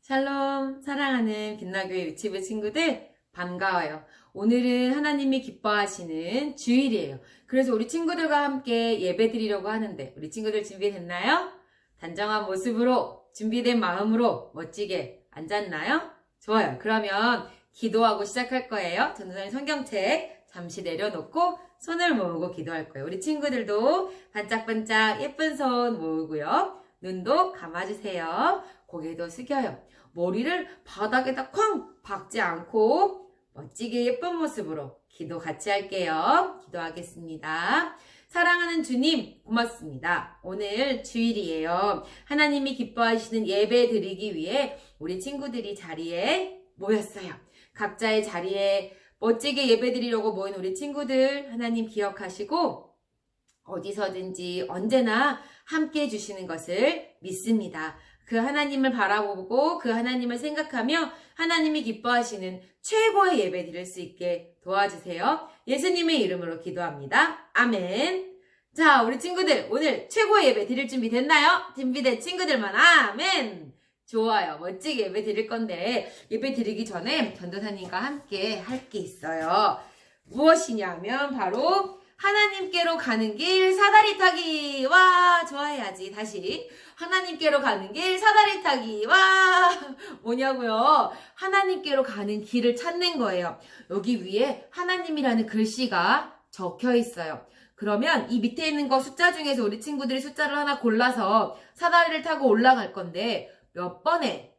샬롬, 사랑하는 빛나교회 유치부 친구들, 반가워요. 오늘은 하나님이 기뻐하시는 주일이에요. 그래서 우리 친구들과 함께 예배 드리려고 하는데, 우리 친구들 준비됐나요? 단정한 모습으로, 준비된 마음으로 멋지게 앉았나요? 좋아요. 그러면 기도하고 시작할 거예요. 전도사님 성경책 잠시 내려놓고 손을 모으고 기도할 거예요. 우리 친구들도 반짝반짝 예쁜 손 모으고요. 눈도 감아주세요. 고개도 숙여요. 머리를 바닥에다 쾅 박지 않고 멋지게 예쁜 모습으로 기도 같이 할게요. 기도하겠습니다. 사랑하는 주님, 고맙습니다. 오늘 주일이에요. 하나님이 기뻐하시는 예배 드리기 위해 우리 친구들이 자리에 모였어요. 각자의 자리에 멋지게 예배 드리려고 모인 우리 친구들, 하나님 기억하시고 어디서든지 언제나 함께 해주시는 것을 믿습니다. 그 하나님을 바라보고 그 하나님을 생각하며 하나님이 기뻐하시는 최고의 예배 드릴 수 있게 도와주세요. 예수님의 이름으로 기도합니다. 아멘. 자, 우리 친구들 오늘 최고의 예배 드릴 준비 됐나요? 준비된 친구들만 아멘. 좋아요. 멋지게 예배 드릴 건데 예배 드리기 전에 전도사님과 함께 할 게 있어요. 무엇이냐면 바로 하나님께로 가는 길 사다리 타기. 와, 좋아해야지. 다시 하나님께로 가는 길 사다리 타기. 와, 뭐냐고요? 하나님께로 가는 길을 찾는 거예요. 여기 위에 하나님이라는 글씨가 적혀 있어요. 그러면 이 밑에 있는 거 숫자 중에서 우리 친구들이 숫자를 하나 골라서 사다리를 타고 올라갈 건데 몇 번을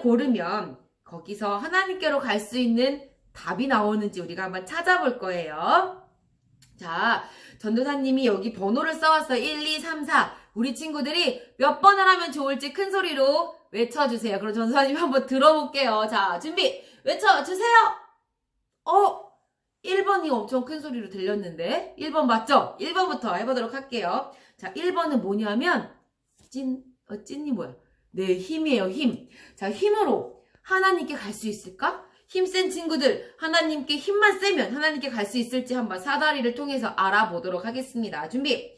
고르면 거기서 하나님께로 갈 수 있는 답이 나오는지 우리가 한번 찾아볼 거예요. 자, 전도사님이 여기 번호를 써왔어요. 1, 2, 3, 4. 우리 친구들이 몇 번을 하면 좋을지 큰 소리로 외쳐주세요. 그럼 전도사님 한번 들어볼게요. 자, 준비! 외쳐주세요! 1번이 엄청 큰 소리로 들렸는데 1번 맞죠? 1번부터 해보도록 할게요. 자, 1번은 뭐냐면 찐이 뭐야? 네, 힘이에요. 힘. 자, 힘으로 하나님께 갈 수 있을까? 힘센 친구들, 하나님께 힘만 세면 하나님께 갈 수 있을지 한번 사다리를 통해서 알아보도록 하겠습니다. 준비!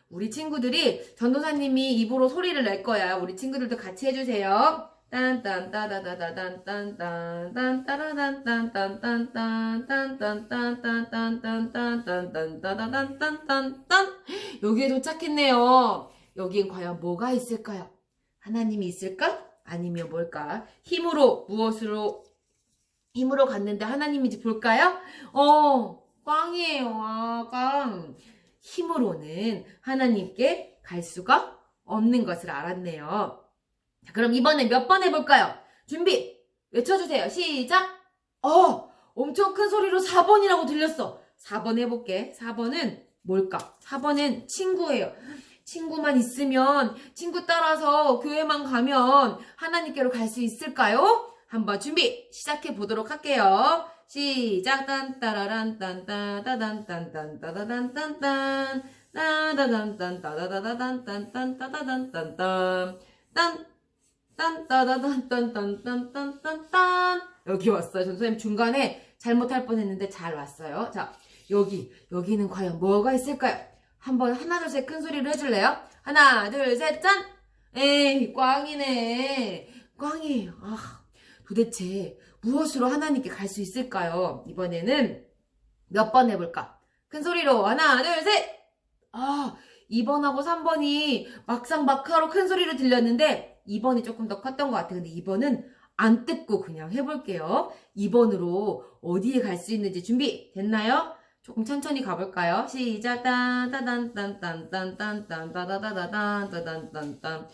우리 친구들이 전도사님이 입으로 소리를 낼 거야. 우리 친구들도 같이 해주세요. 여기에 도착했네요. 여기엔 과연 뭐가 있을까요? 하나님이 있을까? 아니면 뭘까? 힘으로 갔는데 하나님인지 볼까요? 꽝이에요. 꽝. 힘으로는 하나님께 갈 수가 없는 것을 알았네요. 자, 그럼 이번에 몇 번 해볼까요? 준비! 외쳐주세요. 시작! 엄청 큰 소리로 4번이라고 들렸어. 4번 해볼게. 4번은 뭘까? 4번은 친구예요. 친구만 있으면, 친구 따라서 교회만 가면 하나님께로 갈 수 있을까요? 한번 준비 시작해 보도록 할게요. 시작. 딴따라란 딴따다단딴딴따다단딴딴 따다단딴따다다단딴딴따다단딴딴 딴따다단딴딴딴딴딴 여기 왔어요. 전선생님 중간에 잘못할 뻔했는데 잘 왔어요. 자, 여기는 과연 뭐가 있을까요? 한번 하나 둘 셋 큰 소리로 해줄래요? 하나 둘 셋 짠! 에이, 꽝이네. 꽝이에요. 도대체 무엇으로 하나님께 갈 수 있을까요? 이번에는 몇 번 해볼까? 큰 소리로 하나 둘 셋! 2번하고 3번이 막상 막하로 큰 소리로 들렸는데 2번이 조금 더 컸던 것 같아요. 근데 2번은 안 뜯고 그냥 해볼게요. 2번으로 어디에 갈 수 있는지 준비 됐나요? 조금 천천히 가볼까요? 시작. 딴따단딴딴딴딴딴따다다다단따단딴딴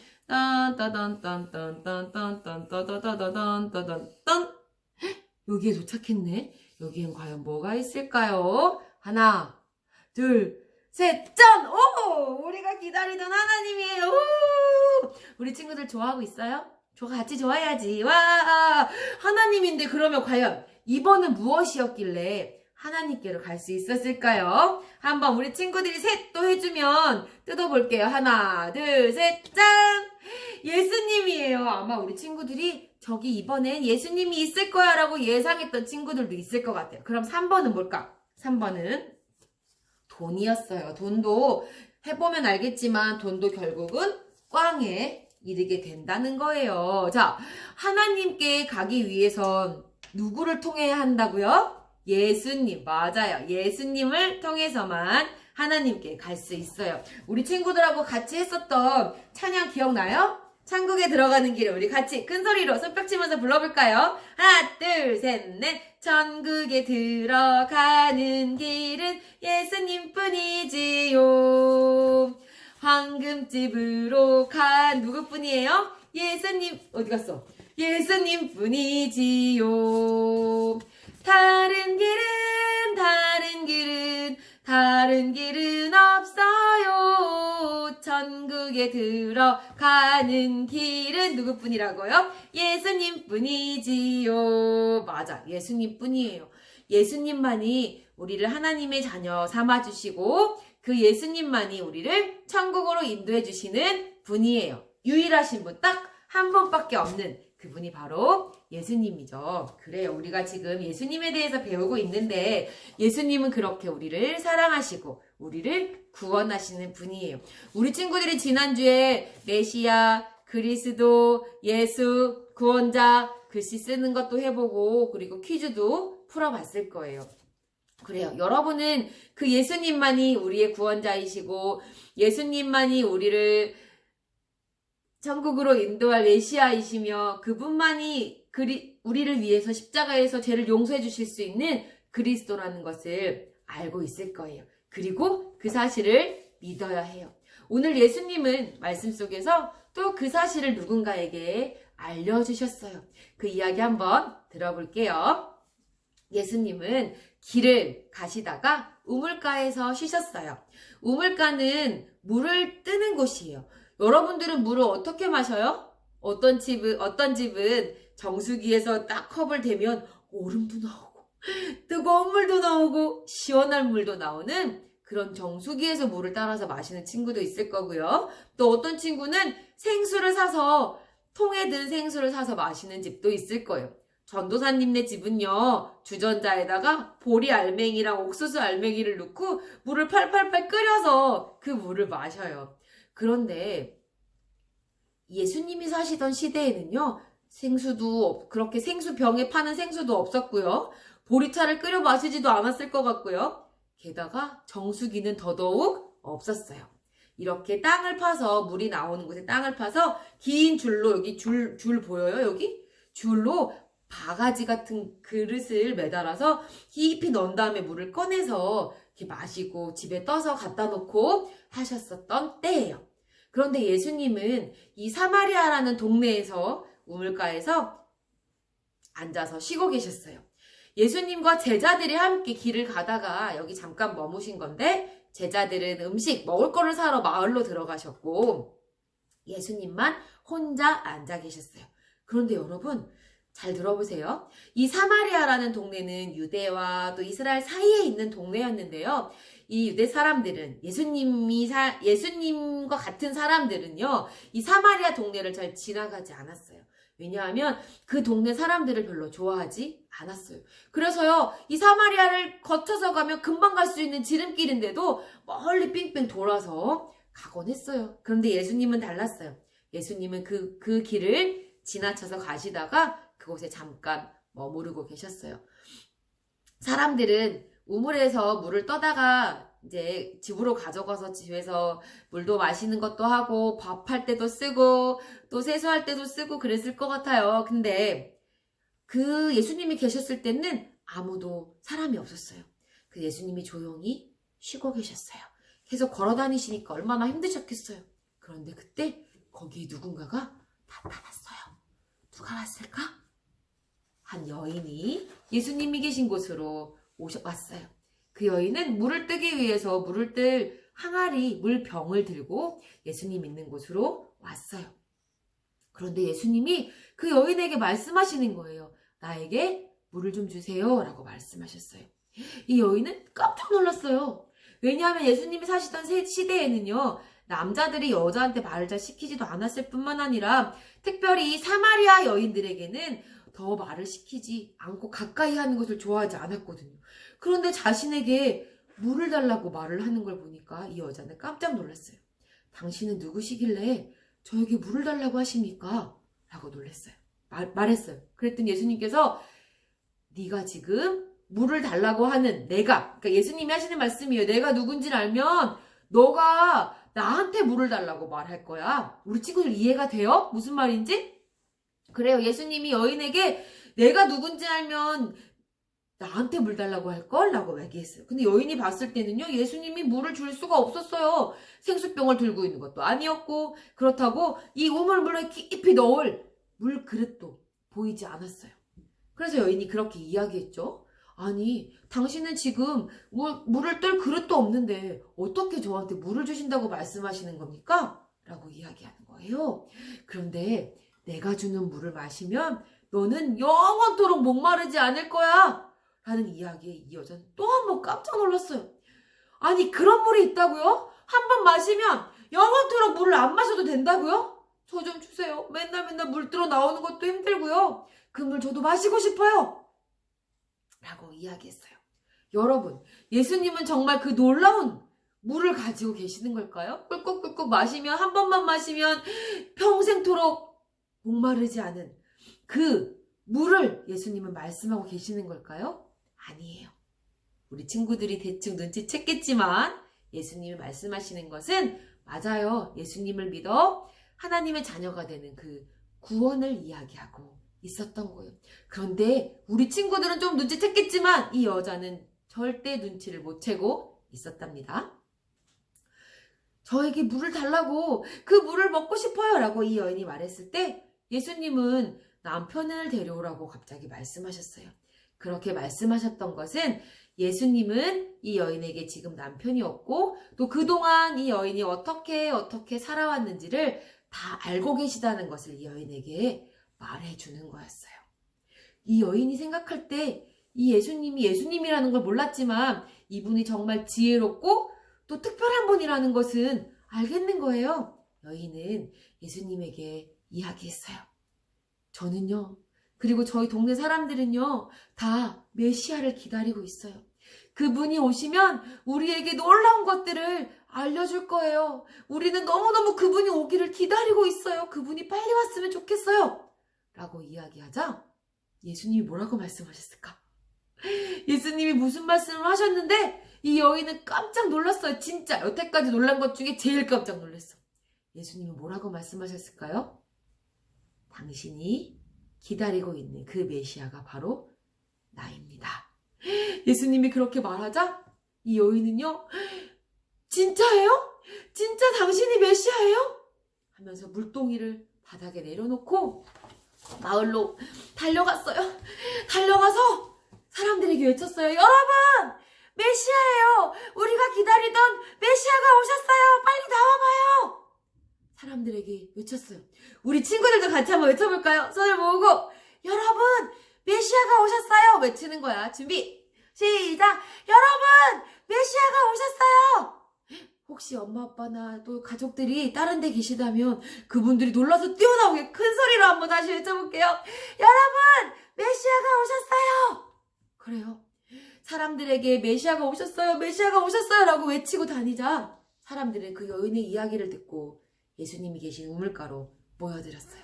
딴따단딴딴딴딴딴따다다단따단딴 여기에 도착했네. 여기엔 과연 뭐가 있을까요? 하나, 둘, 셋, 짠! 오! 우리가 기다리던 하나님이에요. 오! 우리 친구들 좋아하고 있어요? 같이 좋아해야지. 와! 하나님인데 그러면 과연 2번은 무엇이었길래 하나님께로 갈 수 있었을까요? 한번 우리 친구들이 셋 또 해주면 뜯어볼게요. 하나, 둘, 셋, 짠! 예수님이에요. 아마 우리 친구들이 저기 이번엔 예수님이 있을 거야 라고 예상했던 친구들도 있을 것 같아요. 그럼 3번은 뭘까? 3번은 돈이었어요. 돈도 해보면 알겠지만 돈도 결국은 꽝의 이르게 된다는 거예요. 자, 하나님께 가기 위해선 누구를 통해야 한다고요? 예수님. 맞아요. 예수님을 통해서만 하나님께 갈 수 있어요. 우리 친구들하고 같이 했었던 찬양 기억나요? 천국에 들어가는 길을 우리 같이 큰 소리로 손뼉 치면서 불러볼까요? 하나, 둘, 셋, 넷. 천국에 들어가는 길은 예수님뿐이지요. 황금집으로 간 누구뿐이에요? 예수님. 어디 갔어? 예수님뿐이지요. 다른 길은 없어요. 천국에 들어가는 길은 누구뿐이라고요? 예수님뿐이지요. 맞아, 예수님뿐이에요. 예수님만이 우리를 하나님의 자녀 삼아주시고 그 예수님만이 우리를 천국으로 인도해 주시는 분이에요. 유일하신 분, 딱 한 분밖에 없는 그분이 바로 예수님이죠. 그래요. 우리가 지금 예수님에 대해서 배우고 있는데 예수님은 그렇게 우리를 사랑하시고 우리를 구원하시는 분이에요. 우리 친구들이 지난주에 메시아, 그리스도, 예수, 구원자 글씨 쓰는 것도 해보고 그리고 퀴즈도 풀어봤을 거예요. 그래요. 여러분은 그 예수님만이 우리의 구원자이시고 예수님만이 우리를 천국으로 인도할 메시아이시며 그분만이 우리를 위해서 십자가에서 죄를 용서해 주실 수 있는 그리스도라는 것을 알고 있을 거예요. 그리고 그 사실을 믿어야 해요. 오늘 예수님은 말씀 속에서 또 그 사실을 누군가에게 알려주셨어요. 그 이야기 한번 들어볼게요. 예수님은 길을 가시다가 우물가에서 쉬셨어요. 우물가는 물을 뜨는 곳이에요. 여러분들은 물을 어떻게 마셔요? 어떤 집은 정수기에서 딱 컵을 대면 얼음도 나오고 뜨거운 물도 나오고 시원한 물도 나오는 그런 정수기에서 물을 따라서 마시는 친구도 있을 거고요. 또 어떤 친구는 생수를 사서 통에 든 생수를 사서 마시는 집도 있을 거예요. 전도사님네 집은요, 주전자에다가 보리 알맹이랑 옥수수 알맹이를 넣고 물을 팔팔팔 끓여서 그 물을 마셔요. 그런데 예수님이 사시던 시대에는요, 생수도 그렇게 생수병에 파는 생수도 없었고요. 보리차를 끓여 마시지도 않았을 것 같고요. 게다가 정수기는 더더욱 없었어요. 이렇게 땅을 파서 물이 나오는 곳에 땅을 파서 긴 줄로 여기 줄 보여요? 여기? 줄로 바가지 같은 그릇을 매달아서 깊이 넣은 다음에 물을 꺼내서 이렇게 마시고 집에 떠서 갖다 놓고 하셨었던 때예요. 그런데 예수님은 이 사마리아라는 동네에서 우물가에서 앉아서 쉬고 계셨어요. 예수님과 제자들이 함께 길을 가다가 여기 잠깐 머무신 건데 제자들은 음식, 먹을 거를 사러 마을로 들어가셨고 예수님만 혼자 앉아 계셨어요. 그런데 여러분 잘 들어보세요. 이 사마리아라는 동네는 유대와 또 이스라엘 사이에 있는 동네였는데요. 이 유대 사람들은 예수님과 같은 사람들은요. 이 사마리아 동네를 잘 지나가지 않았어요. 왜냐하면 그 동네 사람들을 별로 좋아하지 않았어요. 그래서요. 이 사마리아를 거쳐서 가면 금방 갈 수 있는 지름길인데도 멀리 삥삥 돌아서 가곤 했어요. 그런데 예수님은 달랐어요. 예수님은 그 길을 지나쳐서 가시다가 그곳에 잠깐 머무르고 계셨어요. 사람들은 우물에서 물을 떠다가 이제 집으로 가져가서 집에서 물도 마시는 것도 하고 밥할 때도 쓰고 또 세수할 때도 쓰고 그랬을 것 같아요. 근데 그 예수님이 계셨을 때는 아무도 사람이 없었어요. 그 예수님이 조용히 쉬고 계셨어요. 계속 걸어 다니시니까 얼마나 힘드셨겠어요. 그런데 그때 거기에 누군가가 나타났어요. 누가 왔을까? 한 여인이 예수님이 계신 곳으로 왔어요. 그 여인은 물을 뜨기 위해서 물을 뜰 항아리, 물병을 들고 예수님 있는 곳으로 왔어요. 그런데 예수님이 그 여인에게 말씀하시는 거예요. 나에게 물을 좀 주세요 라고 말씀하셨어요. 이 여인은 깜짝 놀랐어요. 왜냐하면 예수님이 사시던 시대에는요. 남자들이 여자한테 말을 잘 시키지도 않았을 뿐만 아니라 특별히 사마리아 여인들에게는 더 말을 시키지 않고 가까이 하는 것을 좋아하지 않았거든요. 그런데 자신에게 물을 달라고 말을 하는 걸 보니까 이 여자는 깜짝 놀랐어요. 당신은 누구시길래 저에게 물을 달라고 하십니까? 라고 놀랐어요. 말했어요. 그랬더니 예수님께서 네가 지금 물을 달라고 하는 그러니까 예수님이 하시는 말씀이에요. 내가 누군지를 알면 너가 나한테 물을 달라고 말할 거야. 우리 친구들 이해가 돼요? 무슨 말인지? 그래요. 예수님이 여인에게 내가 누군지 알면 나한테 물 달라고 할걸? 라고 얘기했어요. 근데 여인이 봤을 때는요, 예수님이 물을 줄 수가 없었어요. 생수병을 들고 있는 것도 아니었고, 그렇다고 이 우물물에 깊이 넣을 물 그릇도 보이지 않았어요. 그래서 여인이 그렇게 이야기했죠. 아니, 당신은 지금 물을 뜰 그릇도 없는데 어떻게 저한테 물을 주신다고 말씀하시는 겁니까? 라고 이야기하는 거예요. 그런데 내가 주는 물을 마시면 너는 영원토록 목마르지 않을 거야. 라는 이야기에 이 여자는 또 한 번 깜짝 놀랐어요. 아니, 그런 물이 있다고요? 한 번 마시면 영원토록 물을 안 마셔도 된다고요? 저 좀 주세요. 맨날 물 들어 나오는 것도 힘들고요. 그 물 저도 마시고 싶어요. 라고 이야기했어요. 여러분, 예수님은 정말 그 놀라운 물을 가지고 계시는 걸까요? 꿀꺽꿀꺽 마시면, 한 번만 마시면 평생토록 목마르지 않은 그 물을 예수님은 말씀하고 계시는 걸까요? 아니에요. 우리 친구들이 대충 눈치챘겠지만 예수님이 말씀하시는 것은 맞아요. 예수님을 믿어 하나님의 자녀가 되는 그 구원을 이야기하고 있었던 거예요. 그런데 우리 친구들은 좀 눈치챘겠지만 이 여자는 절대 눈치를 못 채고 있었답니다. 저에게 물을 달라고, 그 물을 먹고 싶어요 라고 이 여인이 말했을 때 예수님은 남편을 데려오라고 갑자기 말씀하셨어요. 그렇게 말씀하셨던 것은 예수님은 이 여인에게 지금 남편이 없고 또 그동안 이 여인이 어떻게 살아왔는지를 다 알고 계시다는 것을 이 여인에게 말해주는 거였어요. 이 여인이 생각할 때 이 예수님이 예수님이라는 걸 몰랐지만 이분이 정말 지혜롭고 또 특별한 분이라는 것은 알겠는 거예요. 여인은 예수님에게 이야기했어요. 저는요, 그리고 저희 동네 사람들은요, 다 메시아를 기다리고 있어요. 그분이 오시면 우리에게 놀라운 것들을 알려줄 거예요. 우리는 너무너무 그분이 오기를 기다리고 있어요. 그분이 빨리 왔으면 좋겠어요. 라고 이야기하자 예수님이 뭐라고 말씀하셨을까? 예수님이 무슨 말씀을 하셨는데 이 여인은 깜짝 놀랐어요. 진짜 여태까지 놀란 것 중에 제일 깜짝 놀랐어. 예수님이 뭐라고 말씀하셨을까요? 당신이 기다리고 있는 그 메시아가 바로 나입니다. 예수님이 그렇게 말하자 이 여인은요, 진짜예요? 진짜 당신이 메시아예요? 하면서 물동이를 바닥에 내려놓고 마을로 달려갔어요. 달려가서 사람들에게 외쳤어요. 여러분! 메시아예요! 우리가 기다리던 메시아가 오셨어요! 빨리 나와봐요! 사람들에게 외쳤어요. 우리 친구들도 같이 한번 외쳐볼까요? 손을 모으고 여러분! 메시아가 오셨어요! 외치는 거야. 준비! 시작! 여러분! 메시아가 오셨어요! 혹시 엄마 아빠나 또 가족들이 다른 데 계시다면 그분들이 놀라서 뛰어나오게 큰 소리로 한번 다시 외쳐볼게요. 여러분! 메시아가 오셨어요! 그래요. 사람들에게 메시아가 오셨어요. 메시아가 오셨어요. 라고 외치고 다니자 사람들은 그 여인의 이야기를 듣고 예수님이 계신 우물가로 모여들었어요.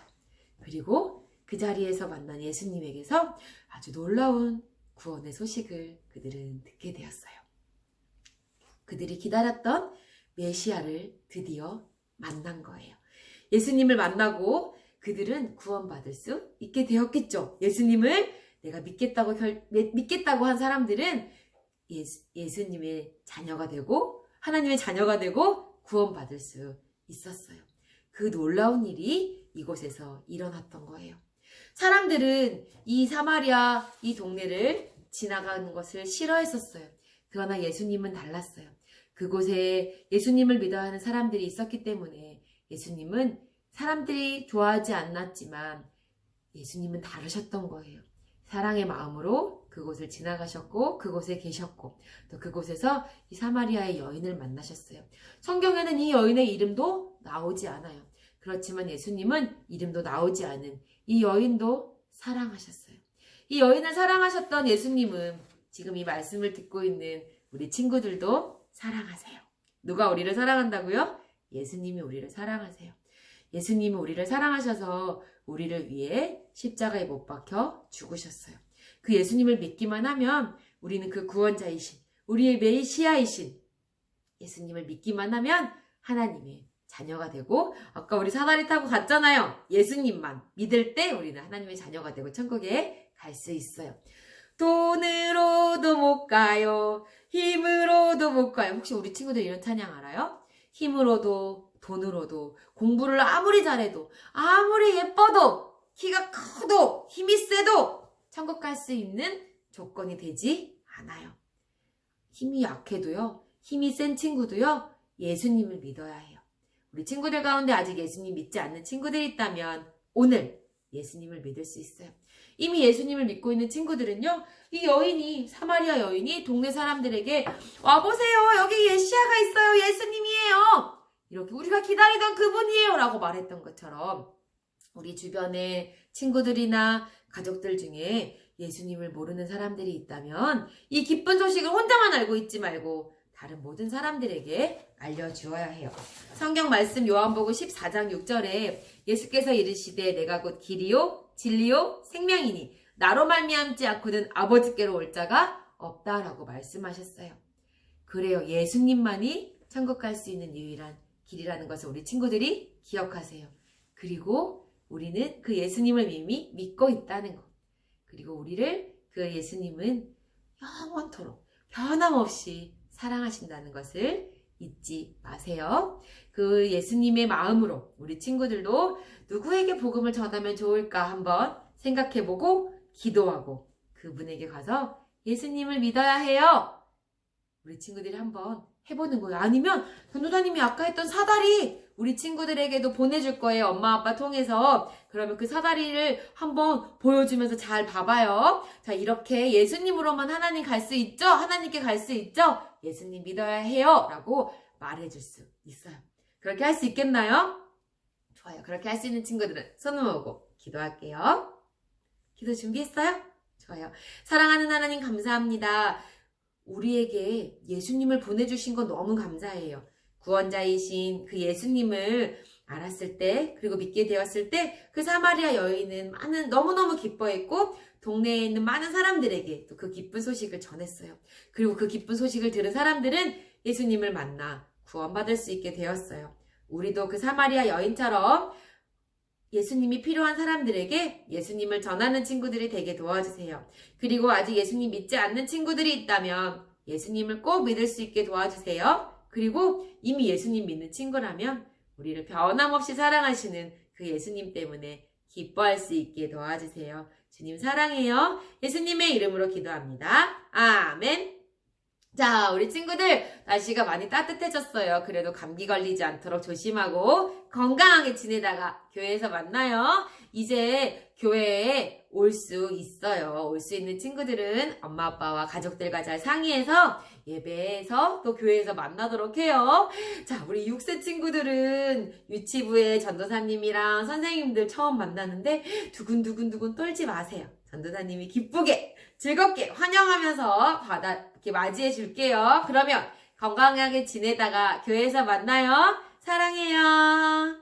그리고 그 자리에서 만난 예수님에게서 아주 놀라운 구원의 소식을 그들은 듣게 되었어요. 그들이 기다렸던 메시아를 드디어 만난 거예요. 예수님을 만나고 그들은 구원받을 수 있게 되었겠죠. 예수님을 내가 믿겠다고 한 사람들은 예수님의 자녀가 되고 하나님의 자녀가 되고 구원받을 수 있었어요. 그 놀라운 일이 이곳에서 일어났던 거예요. 사람들은 이 사마리아 이 동네를 지나가는 것을 싫어했었어요. 그러나 예수님은 달랐어요. 그곳에 예수님을 믿어하는 사람들이 있었기 때문에 예수님은 사람들이 좋아하지 않았지만 예수님은 다르셨던 거예요. 사랑의 마음으로 그곳을 지나가셨고 그곳에 계셨고 또 그곳에서 이 사마리아의 여인을 만나셨어요. 성경에는 이 여인의 이름도 나오지 않아요. 그렇지만 예수님은 이름도 나오지 않은 이 여인도 사랑하셨어요. 이 여인을 사랑하셨던 예수님은 지금 이 말씀을 듣고 있는 우리 친구들도 사랑하세요. 누가 우리를 사랑한다고요? 예수님이 우리를 사랑하세요. 예수님은 우리를 사랑하셔서 우리를 위해 십자가에 못 박혀 죽으셨어요. 그 예수님을 믿기만 하면 우리는 그 구원자이신, 우리의 메시아이신 예수님을 믿기만 하면 하나님의 자녀가 되고, 아까 우리 사다리 타고 갔잖아요. 예수님만 믿을 때 우리는 하나님의 자녀가 되고 천국에 갈 수 있어요. 돈으로도 못 가요. 힘으로도 못 가요. 혹시 우리 친구들 이런 찬양 알아요? 힘으로도 돈으로도 공부를 아무리 잘해도 아무리 예뻐도 키가 커도 힘이 세도 천국 갈 수 있는 조건이 되지 않아요. 힘이 약해도요. 힘이 센 친구도요. 예수님을 믿어야 해요. 우리 친구들 가운데 아직 예수님 믿지 않는 친구들이 있다면 오늘 예수님을 믿을 수 있어요. 이미 예수님을 믿고 있는 친구들은요. 이 여인이, 사마리아 여인이 동네 사람들에게 와보세요. 여기 예시아가 있어요. 예수님이에요. 이렇게 우리가 기다리던 그분이에요. 라고 말했던 것처럼 우리 주변에 친구들이나 가족들 중에 예수님을 모르는 사람들이 있다면 이 기쁜 소식을 혼자만 알고 있지 말고 다른 모든 사람들에게 알려주어야 해요. 성경 말씀 요한복음 14장 6절에 예수께서 이르시되 내가 곧 길이요 진리요 생명이니 나로 말미암지 않고는 아버지께로 올 자가 없다라고 말씀하셨어요. 그래요. 예수님만이 천국 갈 수 있는 유일한 길이라는 것을 우리 친구들이 기억하세요. 그리고 우리는 그 예수님을 이미 믿고 있다는 것. 그리고 우리를 그 예수님은 영원토록 변함없이 사랑하신다는 것을 잊지 마세요. 그 예수님의 마음으로 우리 친구들도 누구에게 복음을 전하면 좋을까 한번 생각해보고 기도하고 그분에게 가서 예수님을 믿어야 해요. 우리 친구들이 한번 해보는 거예요. 아니면 전도사님이 아까 했던 사다리 우리 친구들에게도 보내줄 거예요. 엄마 아빠 통해서. 그러면 그 사다리를 한번 보여주면서 잘 봐봐요. 자, 이렇게 예수님으로만 하나님 갈 수 있죠? 하나님께 갈 수 있죠? 예수님 믿어야 해요. 라고 말해줄 수 있어요. 그렇게 할 수 있겠나요? 좋아요. 그렇게 할 수 있는 친구들은 손을 모으고 기도할게요. 기도 준비했어요? 좋아요. 사랑하는 하나님 감사합니다. 우리에게 예수님을 보내주신 건 너무 감사해요. 구원자이신 그 예수님을 알았을 때 그리고 믿게 되었을 때 그 사마리아 여인은 너무너무 기뻐했고 동네에 있는 많은 사람들에게 또 그 기쁜 소식을 전했어요. 그리고 그 기쁜 소식을 들은 사람들은 예수님을 만나 구원받을 수 있게 되었어요. 우리도 그 사마리아 여인처럼 예수님이 필요한 사람들에게 예수님을 전하는 친구들이 되게 도와주세요. 그리고 아직 예수님 믿지 않는 친구들이 있다면 예수님을 꼭 믿을 수 있게 도와주세요. 그리고 이미 예수님 믿는 친구라면 우리를 변함없이 사랑하시는 그 예수님 때문에 기뻐할 수 있게 도와주세요. 주님 사랑해요. 예수님의 이름으로 기도합니다. 아멘. 자, 우리 친구들 날씨가 많이 따뜻해졌어요. 그래도 감기 걸리지 않도록 조심하고 건강하게 지내다가 교회에서 만나요. 이제 교회에 올 수 있어요. 올 수 있는 친구들은 엄마 아빠와 가족들과 잘 상의해서 예배에서 또 교회에서 만나도록 해요. 자, 우리 6세 친구들은 유치부에 전도사님이랑 선생님들 처음 만나는데 두근두근 떨지 마세요. 전도사님이 기쁘게 즐겁게 환영하면서 이렇게 맞이해 줄게요. 그러면 건강하게 지내다가 교회에서 만나요. 사랑해요.